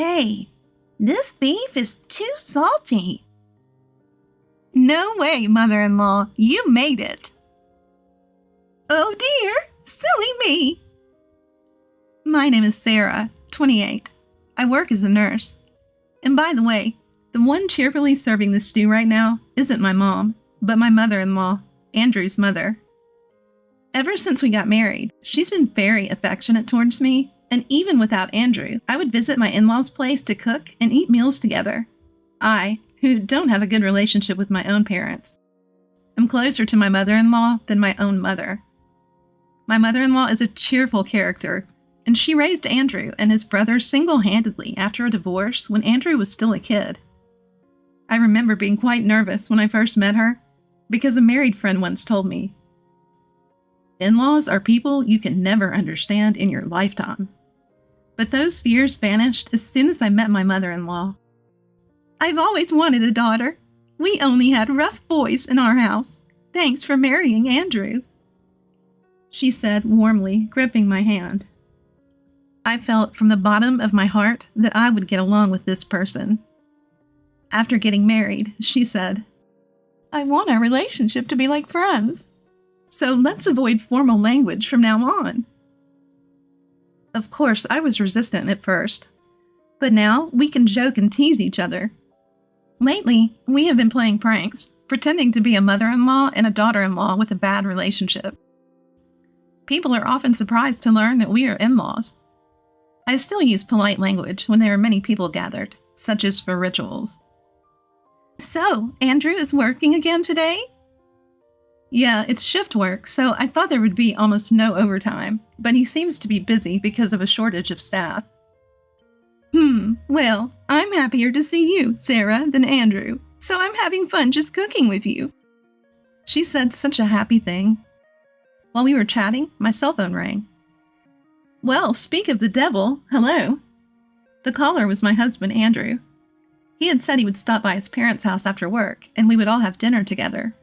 Hey, this beef is too salty. No way, mother-in-law. You made it. Oh dear, silly me. My name is Sarah, 28. I work as a nurse. And by the way, the one cheerfully serving the stew right now isn't my mom, but my mother-in-law, Andrew's mother. Ever since we got married, she's been very affectionate towards me, and even without Andrew, I would visit my in-laws' place to cook and eat meals together. I, who don't have a good relationship with my own parents, am closer to my mother-in-law than my own mother. My mother-in-law is a cheerful character, and she raised Andrew and his brother single-handedly after a divorce when Andrew was still a kid. I remember being quite nervous when I first met her, because a married friend once told me, "In-laws are people you can never understand in your lifetime." But those fears vanished as soon as I met my mother-in-law. I've always wanted a daughter. We only had rough boys in our house. Thanks for marrying Andrew, she said warmly, gripping my hand. I felt from the bottom of my heart that I would get along with this person. After getting married, she said, "I want our relationship to be like friends. So let's avoid formal language from now on." Of course, I was resistant at first, but now we can joke and tease each other. Lately, we have been playing pranks, pretending to be a mother-in-law and a daughter-in-law with a bad relationship. People are often surprised to learn that we are in-laws. I still use polite language when there are many people gathered, such as for rituals. "So, Andrew is working again today?" "Yeah, it's shift work, so I thought there would be almost no overtime, but he seems to be busy because of a shortage of staff." Well, I'm happier to see you, Sarah, than Andrew, so I'm having fun just cooking with you." She said such a happy thing. While we were chatting, my cell phone rang. Well, speak of the devil, hello. The caller was my husband, Andrew. He had said he would stop by his parents' house after work, and we would all have dinner together.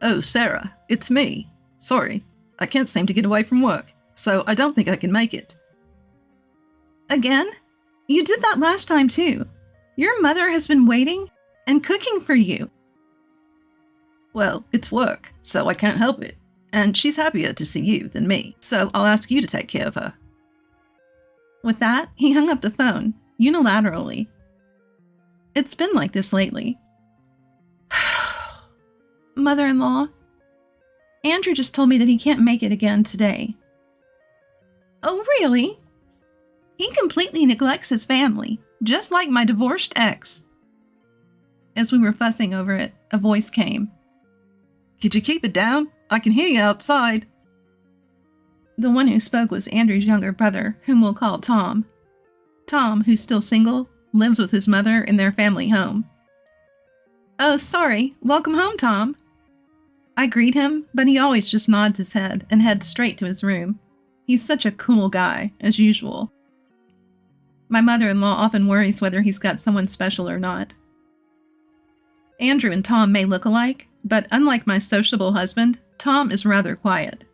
"Oh, Sarah, it's me. Sorry, I can't seem to get away from work, so I don't think I can make it." "Again? You did that last time too. Your mother has been waiting and cooking for you." "Well, it's work, so I can't help it. And she's happier to see you than me, so I'll ask you to take care of her." With that, he hung up the phone, unilaterally. It's been like this lately. Mother-in-law, Andrew just told me that he can't make it again today. Oh, really? He completely neglects his family, just like my divorced ex. As we were fussing over it, a voice came. "Could you keep it down? I can hear you outside." The one who spoke was Andrew's younger brother, whom we'll call Tom. Tom, who's still single, lives with his mother in their family home. "Oh, sorry. Welcome home, Tom." I greet him, but he always just nods his head and heads straight to his room. He's such a cool guy, as usual. My mother-in-law often worries whether he's got someone special or not. Andrew and Tom may look alike, but unlike my sociable husband, Tom is rather quiet.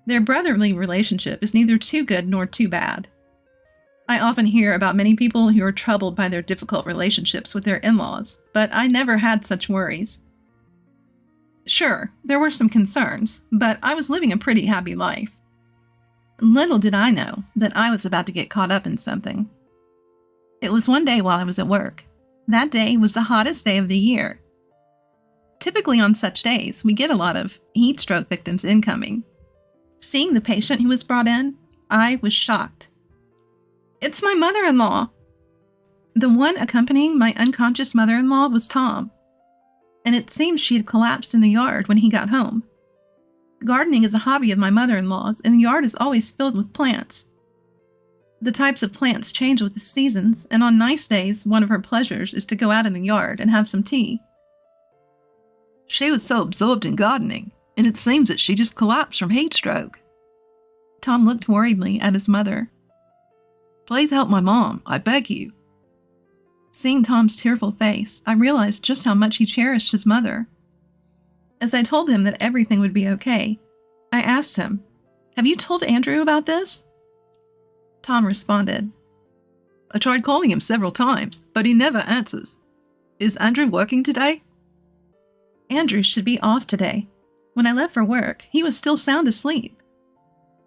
Their brotherly relationship is neither too good nor too bad. I often hear about many people who are troubled by their difficult relationships with their in-laws, but I never had such worries. Sure, there were some concerns, but I was living a pretty happy life. Little did I know that I was about to get caught up in something. It was one day while I was at work. That day was the hottest day of the year. Typically on such days, we get a lot of heat stroke victims incoming. Seeing the patient who was brought in, I was shocked. It's my mother-in-law. The one accompanying my unconscious mother-in-law was Tom, and it seems she had collapsed in the yard when he got home. Gardening is a hobby of my mother-in-law's, and the yard is always filled with plants. The types of plants change with the seasons, and on nice days, one of her pleasures is to go out in the yard and have some tea. "She was so absorbed in gardening, and it seems that she just collapsed from heat stroke." Tom looked worriedly at his mother. "Please help my mom, I beg you." Seeing Tom's tearful face, I realized just how much he cherished his mother. As I told him that everything would be okay, I asked him, "Have you told Andrew about this?" Tom responded, I tried calling him several times, but he never answers. Is Andrew working today? Andrew should be off today. When I left for work, he was still sound asleep.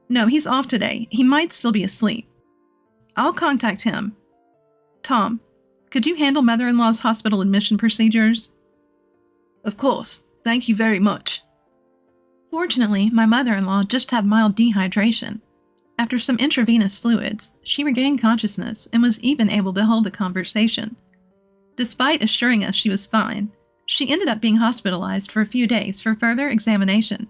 No, he's off today. He might still be asleep. I'll contact him. Tom, could you handle mother-in-law's hospital admission procedures? Of course. Thank you very much. Fortunately, my mother-in-law just had mild dehydration. After some intravenous fluids, she regained consciousness and was even able to hold a conversation. Despite assuring us she was fine, she ended up being hospitalized for a few days for further examination.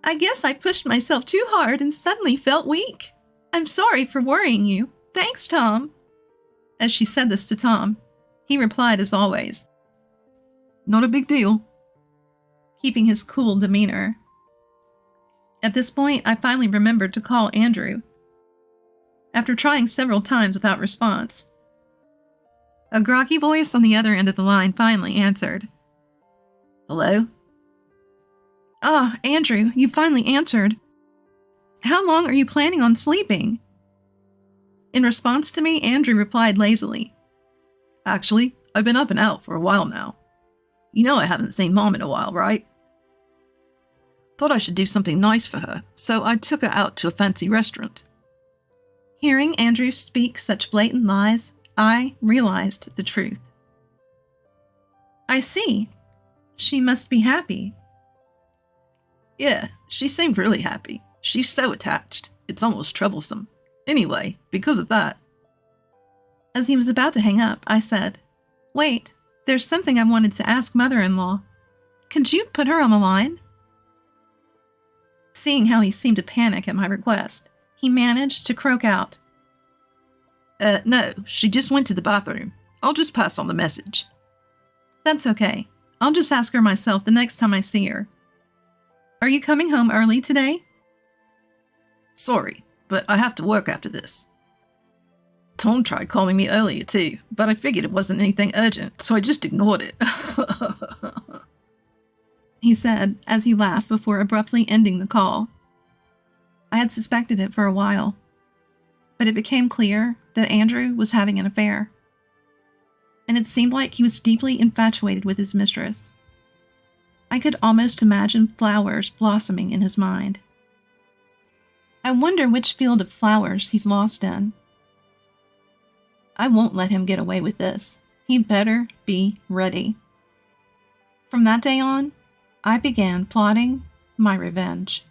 I guess I pushed myself too hard and suddenly felt weak. I'm sorry for worrying you. Thanks, Tom. As she said this to Tom, he replied as always, Not a big deal. Keeping his cool demeanor. At this point, I finally remembered to call Andrew. After trying several times without response, a groggy voice on the other end of the line finally answered. Hello? Ah, Andrew, you finally answered. How long are you planning on sleeping? In response to me, Andrew replied lazily, Actually, I've been up and out for a while now. You know I haven't seen Mom in a while, right? Thought I should do something nice for her, so I took her out to a fancy restaurant. Hearing Andrew speak such blatant lies, I realized the truth. I see. She must be happy. Yeah, she seemed really happy. She's so attached. It's almost troublesome. Anyway, because of that. As he was about to hang up, I said, Wait, there's something I wanted to ask mother-in-law. Could you put her on the line? Seeing how he seemed to panic at my request, he managed to croak out, No, she just went to the bathroom. I'll just pass on the message. That's okay. I'll just ask her myself the next time I see her. Are you coming home early today? Sorry, but I have to work after this. Tom tried calling me earlier too, but I figured it wasn't anything urgent, so I just ignored it. He said as he laughed before abruptly ending the call. I had suspected it for a while, but it became clear that Andrew was having an affair. And it seemed like he was deeply infatuated with his mistress. I could almost imagine flowers blossoming in his mind. I wonder which field of flowers he's lost in. I won't let him get away with this. He better be ready. From that day on, I began plotting my revenge.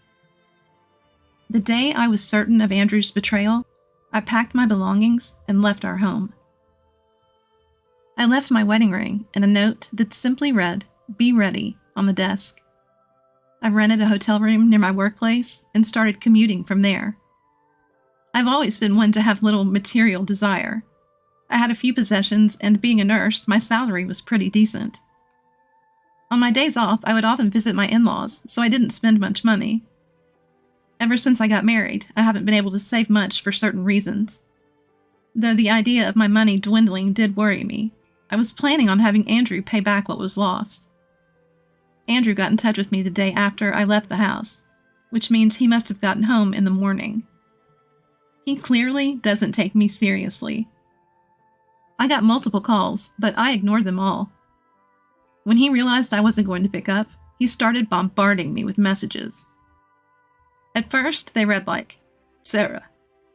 The day I was certain of Andrew's betrayal, I packed my belongings and left our home. I left my wedding ring and a note that simply read, Be ready, on the desk. I rented a hotel room near my workplace and started commuting from there. I've always been one to have little material desire. I had a few possessions, and being a nurse, my salary was pretty decent. On my days off, I would often visit my in-laws, so I didn't spend much money. Ever since I got married, I haven't been able to save much for certain reasons. Though the idea of my money dwindling did worry me, I was planning on having Andrew pay back what was lost. Andrew got in touch with me the day after I left the house, which means he must have gotten home in the morning. He clearly doesn't take me seriously. I got multiple calls, but I ignored them all. When he realized I wasn't going to pick up, he started bombarding me with messages. At first, they read like, Sarah,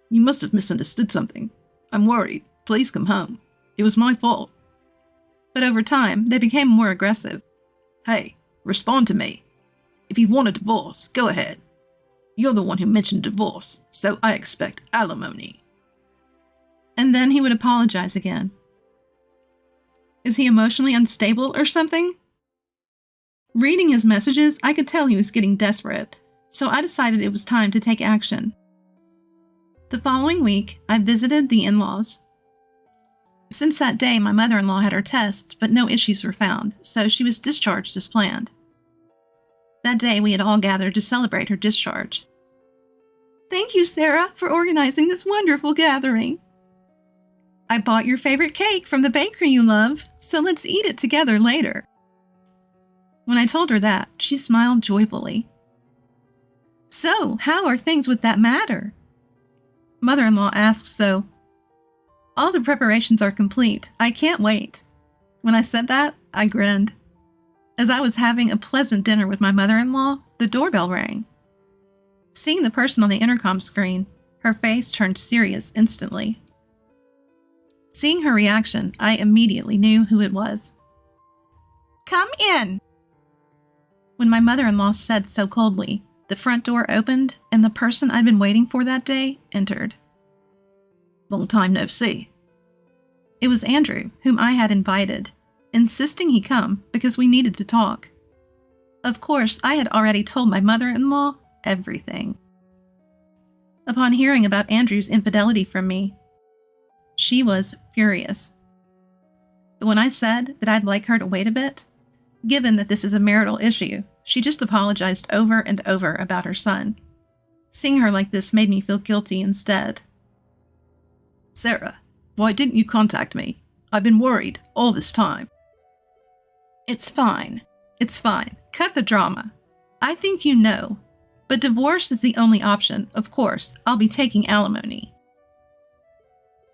you must have misunderstood something. I'm worried. Please come home. It was my fault. But over time, they became more aggressive. Hey, respond to me. If you want a divorce, go ahead. You're the one who mentioned divorce, so I expect alimony. And then he would apologize again. Is he emotionally unstable or something? Reading his messages, I could tell he was getting desperate, so I decided it was time to take action. The following week, I visited the in-laws. Since that day, my mother-in-law had her tests, but no issues were found, so she was discharged as planned. That day, we had all gathered to celebrate her discharge. Thank you, Sarah, for organizing this wonderful gathering. I bought your favorite cake from the bakery you love, so let's eat it together later. When I told her that, she smiled joyfully. So, how are things with that matter? Mother-in-law asked so, All the preparations are complete. I can't wait. When I said that, I grinned. As I was having a pleasant dinner with my mother-in-law, the doorbell rang. Seeing the person on the intercom screen, her face turned serious instantly. Seeing her reaction, I immediately knew who it was. "Come in." When my mother-in-law said so coldly, the front door opened and the person I'd been waiting for that day entered. "Long time no see." It was Andrew, whom I had invited, insisting he come because we needed to talk. Of course, I had already told my mother-in-law everything. Upon hearing about Andrew's infidelity from me, she was furious. But when I said that I'd like her to wait a bit, given that this is a marital issue, she just apologized over and over about her son. Seeing her like this made me feel guilty instead. "Sarah, why didn't you contact me? I've been worried all this time." It's fine. It's fine. Cut the drama. I think you know. But divorce is the only option. Of course, I'll be taking alimony.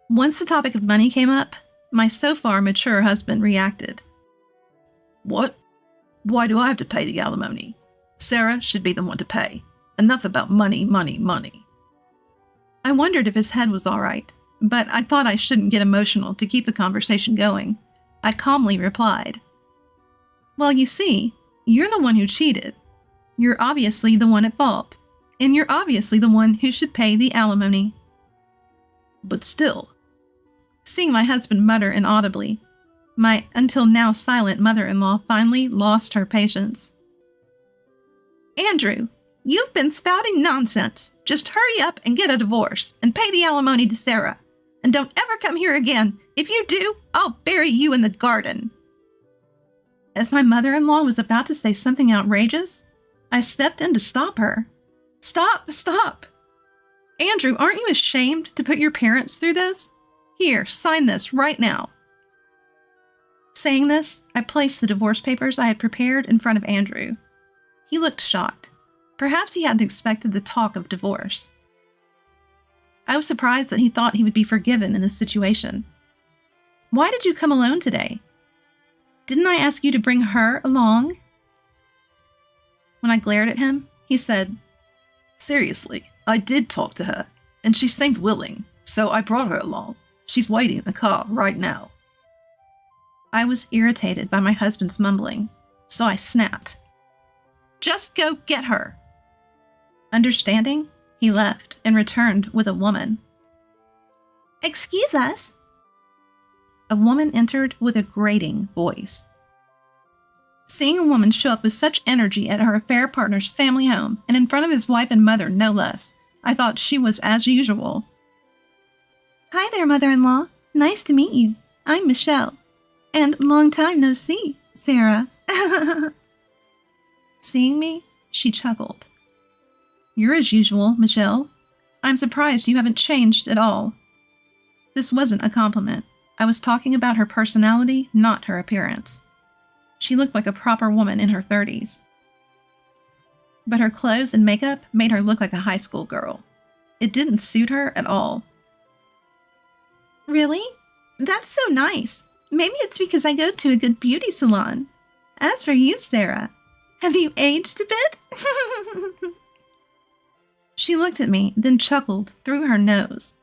Once the topic of money came up, my so far mature husband reacted. "What? Why do I have to pay the alimony? Sarah should be the one to pay. Enough about money, money, money." I wondered if his head was all right, but I thought I shouldn't get emotional to keep the conversation going. I calmly replied, "Well, you see, you're the one who cheated. You're obviously the one at fault, and you're obviously the one who should pay the alimony." "But still." Seeing my husband mutter inaudibly, my until now silent mother-in-law finally lost her patience. "Andrew, you've been spouting nonsense. Just hurry up and get a divorce and pay the alimony to Sarah. And don't ever come here again. If you do, I'll bury you in the garden." As my mother-in-law was about to say something outrageous, I stepped in to stop her. Stop! Andrew, aren't you ashamed to put your parents through this? Here, sign this right now." Saying this, I placed the divorce papers I had prepared in front of Andrew. He looked shocked. Perhaps he hadn't expected the talk of divorce. I was surprised that he thought he would be forgiven in this situation. "Why did you come alone today? Didn't I ask you to bring her along?" When I glared at him, he said, "Seriously, I did talk to her, and she seemed willing, so I brought her along. She's waiting in the car right now." I was irritated by my husband's mumbling, so I snapped, "Just go get her." Understanding, he left and returned with a woman. "Excuse us." A woman entered with a grating voice. Seeing a woman show up with such energy at her affair partner's family home and in front of his wife and mother, no less, I thought she was as usual. "Hi there, mother-in-law. Nice to meet you. I'm Michelle. And long time no see, Sarah." Seeing me, she chuckled. "You're as usual, Michelle. I'm surprised you haven't changed at all." This wasn't a compliment. I was talking about her personality, not her appearance. She looked like a proper woman in her 30s. But her clothes and makeup made her look like a high school girl. It didn't suit her at all. "Really? That's so nice. Maybe it's because I go to a good beauty salon. As for you, Sarah, have you aged a bit?" She looked at me, then chuckled through her nose.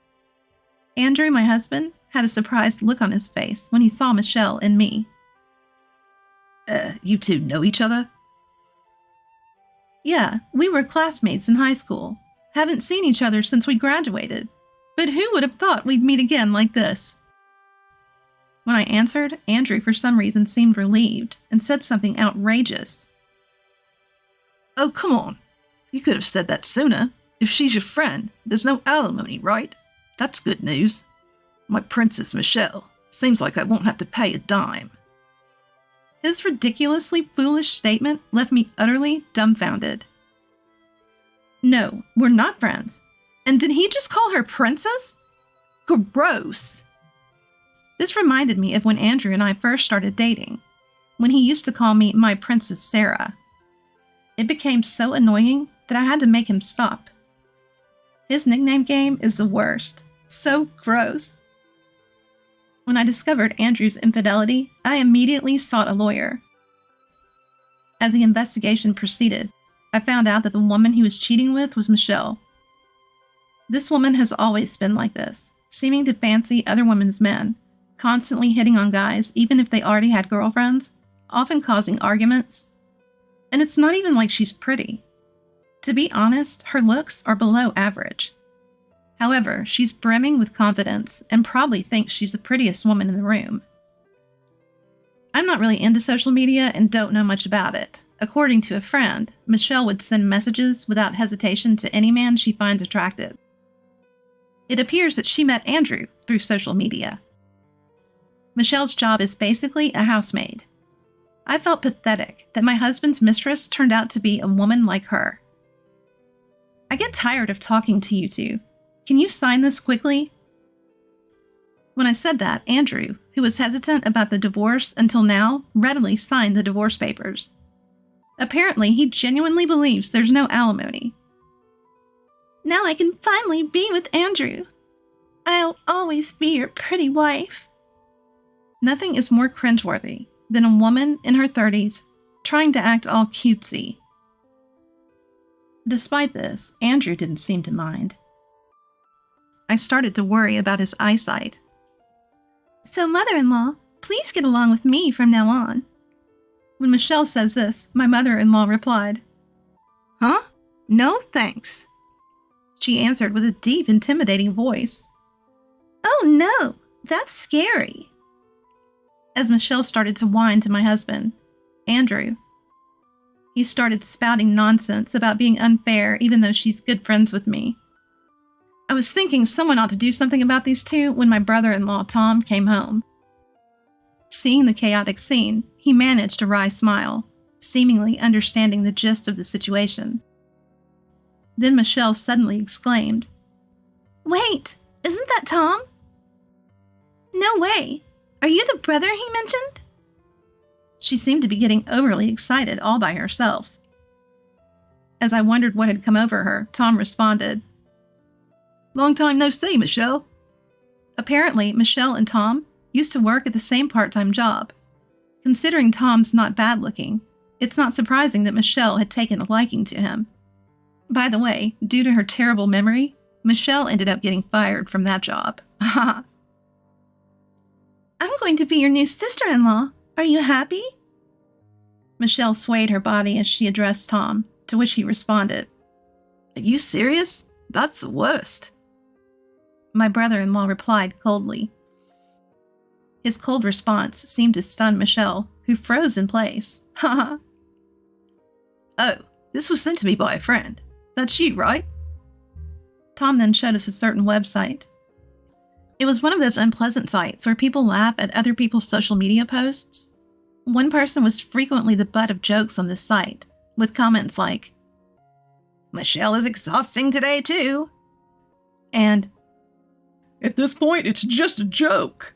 Andrew, my husband, had a surprised look on his face when he saw Michelle and me. You two know each other?" "Yeah, we were classmates in high school. Haven't seen each other since we graduated. But who would have thought we'd meet again like this?" When I answered, Andrew for some reason seemed relieved and said something outrageous. "Oh, come on. You could have said that sooner. If she's your friend, there's no alimony, right? That's good news. My Princess Michelle. Seems like I won't have to pay a dime." His ridiculously foolish statement left me utterly dumbfounded. "No, we're not friends. And did he just call her princess? Gross!" This reminded me of when Andrew and I first started dating, when he used to call me my Princess Sarah. It became so annoying that I had to make him stop. His nickname game is the worst. So gross. When I discovered Andrew's infidelity, I immediately sought a lawyer. As the investigation proceeded, I found out that the woman he was cheating with was Michelle. This woman has always been like this, seeming to fancy other women's men, constantly hitting on guys even if they already had girlfriends, often causing arguments. And it's not even like she's pretty. To be honest, her looks are below average. However, she's brimming with confidence and probably thinks she's the prettiest woman in the room. I'm not really into social media and don't know much about it. According to a friend, Michelle would send messages without hesitation to any man she finds attractive. It appears that she met Andrew through social media. Michelle's job is basically a housemaid. I felt pathetic that my husband's mistress turned out to be a woman like her. I get tired of talking to you two. Can you sign this quickly? When I said that, Andrew, who was hesitant about the divorce until now, readily signed the divorce papers. Apparently, he genuinely believes there's no alimony. Now I can finally be with Andrew. I'll always be your pretty wife. Nothing is more cringeworthy than a woman in her 30s trying to act all cutesy. Despite this, Andrew didn't seem to mind. I started to worry about his eyesight. So, mother-in-law, please get along with me from now on. When Michelle says this, my mother-in-law replied, "Huh? No, thanks." She answered with a deep, intimidating voice. "Oh no, that's scary." As Michelle started to whine to my husband, Andrew, he started spouting nonsense about being unfair even though she's good friends with me. I was thinking someone ought to do something about these two when my brother-in-law, Tom, came home. Seeing the chaotic scene, he managed a wry smile, seemingly understanding the gist of the situation. Then Michelle suddenly exclaimed, "Wait, isn't that Tom?" "No way. Are you the brother he mentioned?" She seemed to be getting overly excited all by herself. As I wondered what had come over her, Tom responded, "Long time no see, Michelle." Apparently, Michelle and Tom used to work at the same part-time job. Considering Tom's not bad looking, it's not surprising that Michelle had taken a liking to him. By the way, due to her terrible memory, Michelle ended up getting fired from that job. "I'm going to be your new sister-in-law. Are you happy?" Michelle swayed her body as she addressed Tom, to which he responded, "Are you serious? That's the worst." My brother-in-law replied coldly. His cold response seemed to stun Michelle, who froze in place. "Oh, this was sent to me by a friend. That's you, right?" Tom then showed us a certain website. It was one of those unpleasant sites where people laugh at other people's social media posts. One person was frequently the butt of jokes on this site, with comments like, "Michelle is exhausting today, too," and "At this point, it's just a joke."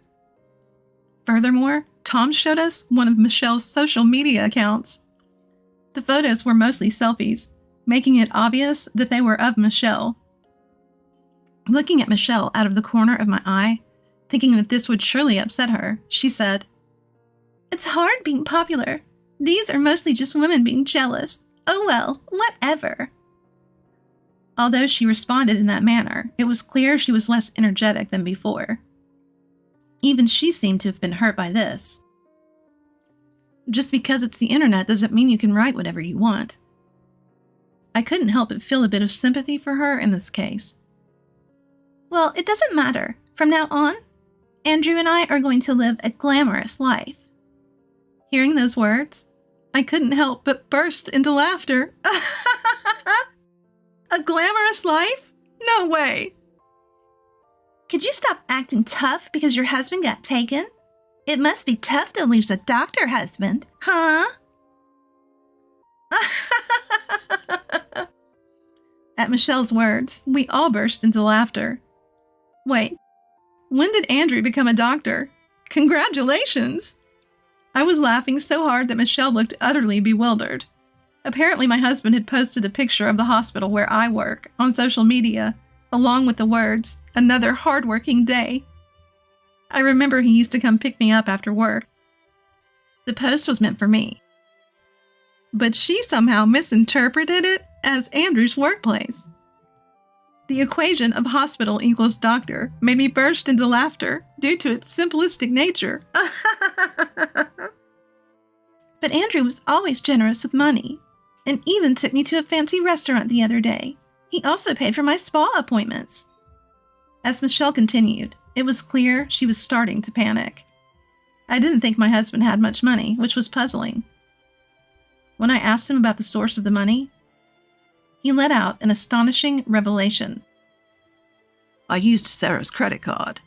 Furthermore, Tom showed us one of Michelle's social media accounts. The photos were mostly selfies, making it obvious that they were of Michelle. Looking at Michelle out of the corner of my eye, thinking that this would surely upset her, she said, "It's hard being popular. These are mostly just women being jealous. Oh well, whatever." Although she responded in that manner, it was clear she was less energetic than before. Even she seemed to have been hurt by this. Just because it's the internet doesn't mean you can write whatever you want. I couldn't help but feel a bit of sympathy for her in this case. "Well, it doesn't matter. From now on, Andrew and I are going to live a glamorous life." Hearing those words, I couldn't help but burst into laughter. A glamorous life? No way! "Could you stop acting tough because your husband got taken? It must be tough to lose a doctor husband, huh?" At Michelle's words, we all burst into laughter. Wait, when did Andrew become a doctor? Congratulations! I was laughing so hard that Michelle looked utterly bewildered. Apparently my husband had posted a picture of the hospital where I work on social media, along with the words, "Another hardworking day." I remember he used to come pick me up after work. The post was meant for me. But she somehow misinterpreted it as Andrew's workplace. The equation of hospital equals doctor made me burst into laughter due to its simplistic nature. But Andrew was always generous with money, and even took me to a fancy restaurant the other day. He also paid for my spa appointments. As Michelle continued, it was clear she was starting to panic. I didn't think my husband had much money, which was puzzling. When I asked him about the source of the money, he let out an astonishing revelation. I used Sarah's credit card.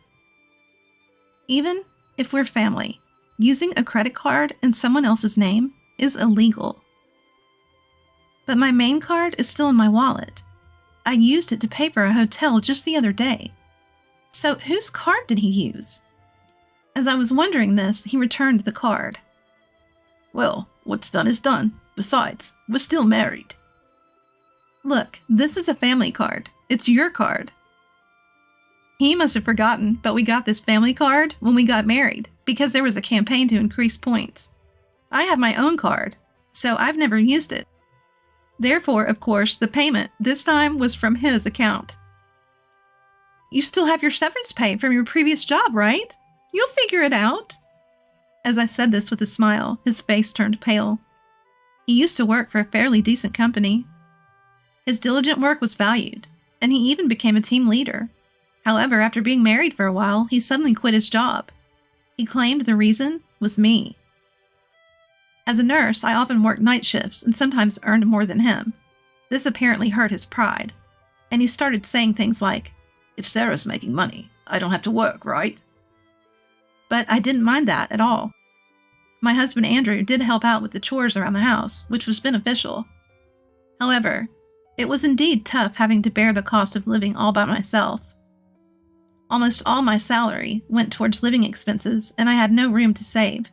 Even if we're family, using a credit card in someone else's name is illegal. But my main card is still in my wallet. I used it to pay for a hotel just the other day. So whose card did he use? As I was wondering this, he returned the card. Well, what's done is done. Besides, we're still married. Look, this is a family card. It's your card. He must have forgotten, but we got this family card when we got married because there was a campaign to increase points. I have my own card, so I've never used it. Therefore, of course, the payment this time was from his account. You still have your severance pay from your previous job, right? You'll figure it out. As I said this with a smile, his face turned pale. He used to work for a fairly decent company. His diligent work was valued, and he even became a team leader. However, after being married for a while, he suddenly quit his job. He claimed the reason was me. As a nurse, I often worked night shifts and sometimes earned more than him. This apparently hurt his pride, and he started saying things like, If Sarah's making money, I don't have to work, right? But I didn't mind that at all. My husband Andrew did help out with the chores around the house, which was beneficial. However, it was indeed tough having to bear the cost of living all by myself. Almost all my salary went towards living expenses, and I had no room to save.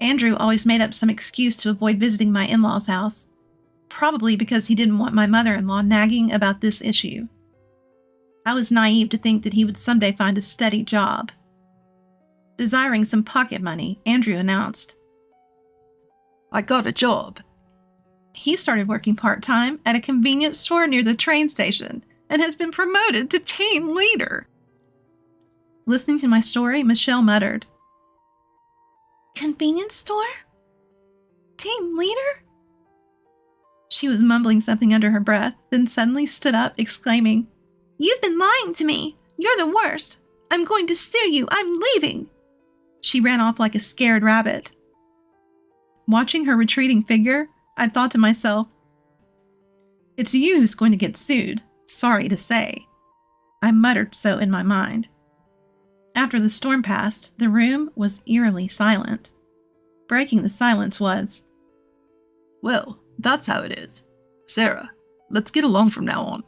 Andrew always made up some excuse to avoid visiting my in-laws' house, probably because he didn't want my mother-in-law nagging about this issue. I was naive to think that he would someday find a steady job. Desiring some pocket money, Andrew announced, I got a job. He started working part-time at a convenience store near the train station and has been promoted to team leader. Listening to my story, Michelle muttered, Convenience store? Team leader? She was mumbling something under her breath, then suddenly stood up, exclaiming, You've been lying to me! You're the worst! I'm going to sue you! I'm leaving! She ran off like a scared rabbit. Watching her retreating figure, I thought to myself, It's you who's going to get sued, sorry to say. I muttered so in my mind. After the storm passed, the room was eerily silent. Breaking the silence was, Well, that's how it is. Sarah, let's get along from now on.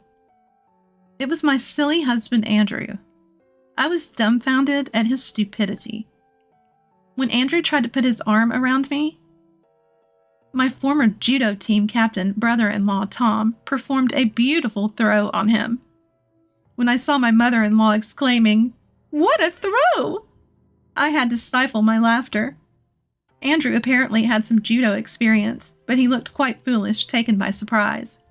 It was my silly husband Andrew. I was dumbfounded at his stupidity. When Andrew tried to put his arm around me, my former judo team captain brother-in-law Tom performed a beautiful throw on him. When I saw my mother-in-law exclaiming, What a throw! I had to stifle my laughter. Andrew apparently had some judo experience, but he looked quite foolish, taken by surprise.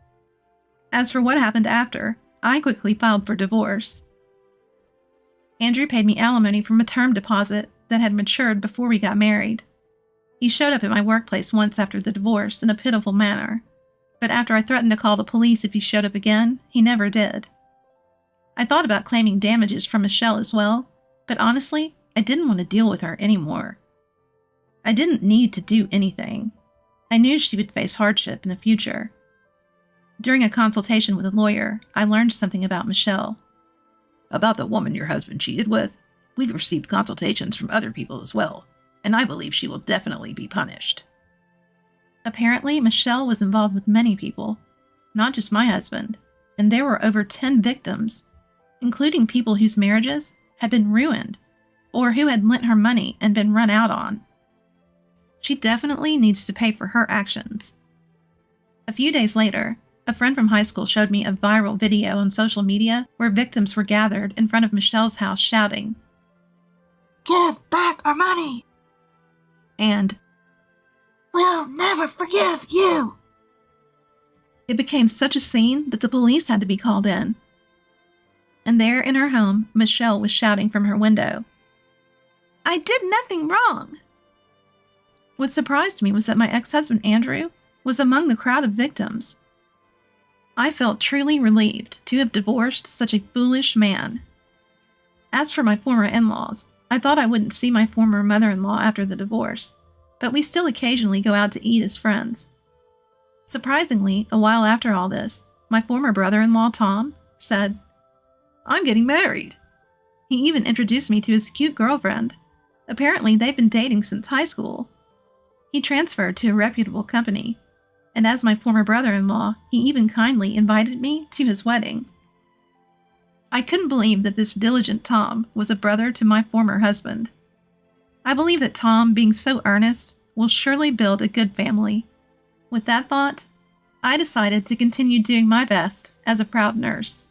As for what happened after, I quickly filed for divorce. Andrew paid me alimony from a term deposit that had matured before we got married. He showed up at my workplace once after the divorce in a pitiful manner, but after I threatened to call the police if he showed up again, he never did. I thought about claiming damages from Michelle as well, but honestly, I didn't want to deal with her anymore. I didn't need to do anything. I knew she would face hardship in the future. During a consultation with a lawyer, I learned something about Michelle. About the woman your husband cheated with, we've received consultations from other people as well, and I believe she will definitely be punished. Apparently, Michelle was involved with many people, not just my husband, and there were over 10 victims, including people whose marriages had been ruined or who had lent her money and been run out on. She definitely needs to pay for her actions. A few days later, a friend from high school showed me a viral video on social media where victims were gathered in front of Michelle's house shouting, Give back our money. And We'll never forgive you. it became such a scene that the police had to be called in. And there in her home, Michelle was shouting from her window, I did nothing wrong. What surprised me was that my ex-husband Andrew was among the crowd of victims. I felt truly relieved to have divorced such a foolish man. As for my former in-laws, I thought I wouldn't see my former mother-in-law after the divorce, but we still occasionally go out to eat as friends. Surprisingly, a while after all this, my former brother-in-law Tom said, I'm getting married. He even introduced me to his cute girlfriend. Apparently, they've been dating since high school. He transferred to a reputable company, and as my former brother-in-law, he even kindly invited me to his wedding. I couldn't believe that this diligent Tom was a brother to my former husband. I believe that Tom, being so earnest, will surely build a good family. With that thought, I decided to continue doing my best as a proud nurse.